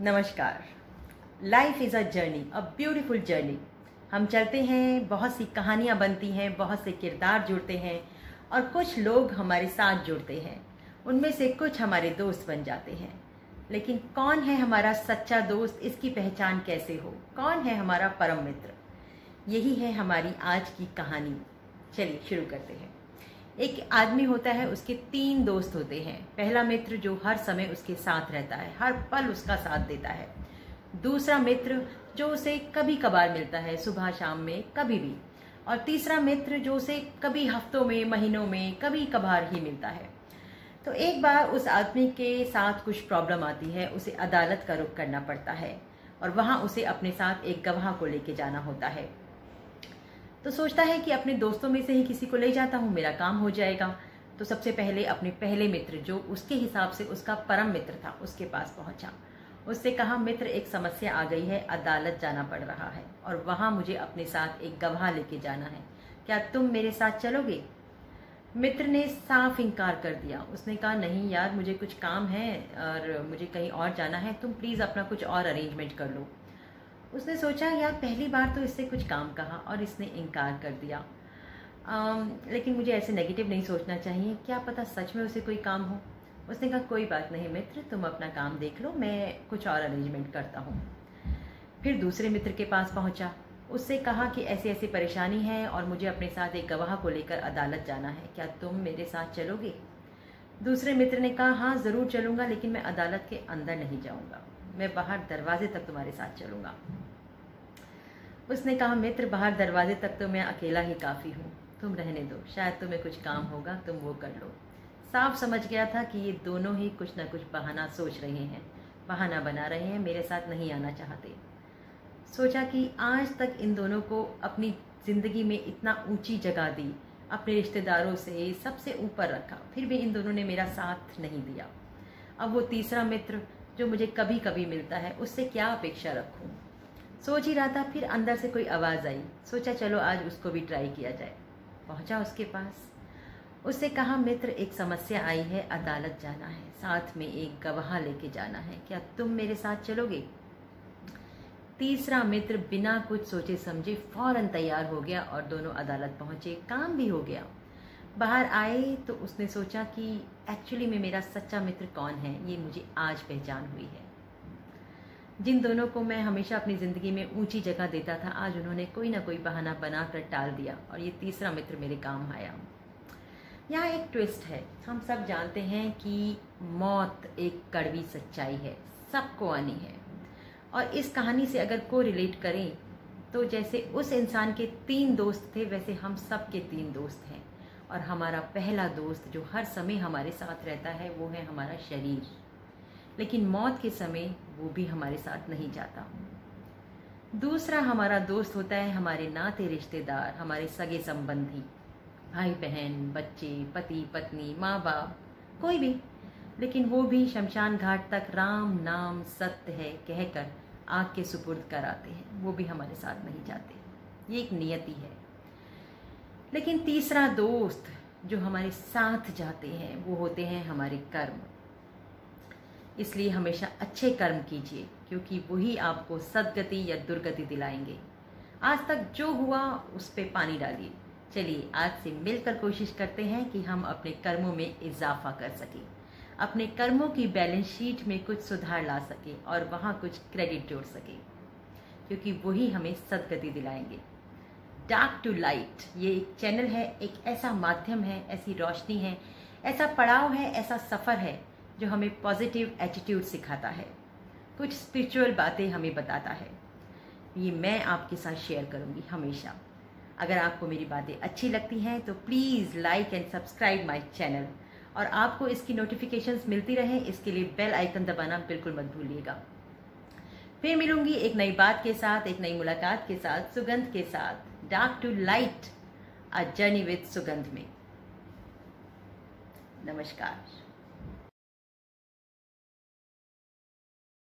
नमस्कार। Life is a journey, a beautiful journey. हम चलते हैं, बहुत सी कहानियाँ बनती हैं, बहुत से किरदार जुड़ते हैं और कुछ लोग हमारे साथ जुड़ते हैं। उनमें से कुछ हमारे दोस्त बन जाते हैं। लेकिन कौन है हमारा सच्चा दोस्त, इसकी पहचान कैसे हो? कौन है हमारा परम मित्र? यही है हमारी आज की कहानी। चलिए शुरू करते हैं। एक आदमी होता है, उसके 3 दोस्त होते हैं। पहला मित्र जो हर समय उसके साथ रहता है, हर पल उसका साथ देता है। दूसरा मित्र जो उसे कभी कभार मिलता है, सुबह शाम में कभी भी। और तीसरा मित्र जो उसे कभी हफ्तों में, महीनों में, कभी कभार ही मिलता है। तो एक बार उस आदमी के साथ कुछ प्रॉब्लम आती है, उसे अदालत का रुख करना पड़ता है और वहां उसे अपने साथ एक गवाह को लेके जाना होता है। तो सोचता है कि अपने दोस्तों में से ही किसी को ले जाता हूँ, मेरा काम हो जाएगा। तो सबसे पहले अपने पहले मित्र, जो उसके हिसाब से उसका परम मित्र था, उसके पास पहुंचा। उससे कहा, मित्र एक समस्या आ गई है, अदालत जाना पड़ रहा है और वहां मुझे अपने साथ एक गवाह लेके जाना है, क्या तुम मेरे साथ चलोगे? मित्र ने साफ इनकार कर दिया। उसने कहा, नहीं यार, मुझे कुछ काम है और मुझे कहीं और जाना है, तुम प्लीज अपना कुछ और अरेंजमेंट कर लो। उसने सोचा, यार पहली बार तो इससे कुछ काम कहा और इसने इनकार कर दिया। लेकिन मुझे ऐसे नेगेटिव नहीं सोचना चाहिए, क्या पता सच में उसे कोई काम हो। उसने कहा, कोई बात नहीं मित्र, तुम अपना काम देख लो, मैं कुछ और अरेंजमेंट करता हूँ। फिर दूसरे मित्र के पास पहुंचा। उससे कहा कि ऐसी ऐसी परेशानी है और मुझे अपने साथ एक गवाह को लेकर अदालत जाना है, क्या तुम मेरे साथ चलोगे? दूसरे मित्र ने कहा, हाँ ज़रूर चलूंगा, लेकिन मैं अदालत के अंदर नहीं जाऊंगा, मैं बाहर दरवाजे तक तुम्हारे साथ चलूंगा। उसने कहा, मित्र बाहर दरवाजे तक तो मैं अकेला ही काफ़ी हूँ, तुम रहने दो, शायद तुम्हें कुछ काम होगा, तुम वो कर लो। साफ समझ गया था कि ये दोनों ही कुछ ना कुछ बहाना सोच रहे हैं, बहाना बना रहे हैं, मेरे साथ नहीं आना चाहते। सोचा कि आज तक इन दोनों को अपनी ज़िंदगी में इतना ऊंची जगह दी, अपने रिश्तेदारों से सबसे ऊपर रखा, फिर भी इन दोनों ने मेरा साथ नहीं दिया। अब वो तीसरा मित्र जो मुझे कभी कभी मिलता है, उससे क्या अपेक्षा रखूं? सोच ही रहा था, फिर अंदर से कोई आवाज़ आई। सोचा चलो आज उसको भी ट्राई किया जाए। पहुंचा उसके पास। उससे कहा, मित्र एक समस्या आई है, अदालत जाना है, साथ में एक गवाह लेके जाना है, क्या तुम मेरे साथ चलोगे? तीसरा मित्र बिना कुछ सोचे समझे फौरन तैयार हो गया और दोनों अदालत पहुंचे। काम भी हो गया। बाहर आए तो उसने सोचा कि एक्चुअली में मेरा सच्चा मित्र कौन है, ये मुझे आज पहचान हुई है। जिन दोनों को मैं हमेशा अपनी ज़िंदगी में ऊंची जगह देता था, आज उन्होंने कोई ना कोई बहाना बनाकर टाल दिया और ये तीसरा मित्र मेरे काम आया। यहाँ एक ट्विस्ट है। हम सब जानते हैं कि मौत एक कड़वी सच्चाई है, सबको आनी है। और इस कहानी से अगर को रिलेट करें तो जैसे उस इंसान के 3 दोस्त थे, वैसे हम सब के 3 दोस्त हैं। और हमारा पहला दोस्त जो हर समय हमारे साथ रहता है, वो है हमारा शरीर। लेकिन मौत के समय वो भी हमारे साथ नहीं जाता। दूसरा हमारा दोस्त होता है हमारे नाते रिश्तेदार, हमारे सगे संबंधी, भाई बहन, बच्चे, पति पत्नी, माँ बाप, कोई भी। लेकिन वो भी शमशान घाट तक राम नाम सत्य है कहकर आग के सुपुर्द कराते हैं, वो भी हमारे साथ नहीं जाते। ये एक नियति है। लेकिन तीसरा दोस्त जो हमारे साथ जाते हैं, वो होते हैं हमारे कर्म। इसलिए हमेशा अच्छे कर्म कीजिए, क्योंकि वही आपको सद्गति या दुर्गति दिलाएंगे। आज तक जो हुआ उस पे पानी डालिए। चलिए आज से मिलकर कोशिश करते हैं कि हम अपने कर्मों में इजाफा कर सकें, अपने कर्मों की बैलेंस शीट में कुछ सुधार ला सके और वहाँ कुछ क्रेडिट जोड़ सके, क्योंकि वही हमें सद्गति दिलाएंगे। डार्क टू लाइट ये एक चैनल है, एक ऐसा माध्यम है, ऐसी रोशनी है, ऐसा पड़ाव है, ऐसा सफ़र है जो हमें पॉजिटिव एटीट्यूड सिखाता है, कुछ स्पिरिचुअल बातें हमें बताता है। ये मैं आपके साथ शेयर करूँगी हमेशा। अगर आपको मेरी बातें अच्छी लगती हैं तो please like and subscribe my channel, और आपको इसकी नोटिफिकेशंस मिलती रहें, इसके लिए बेल आइकन दबाना बिल्कुल मत भूलिएगा। फिर मिलूंगी एक नई बात के साथ, एक नई मुलाकात के साथ, सुगंध के साथ। Dark to light, a journey with Sugandh में। नमस्कार।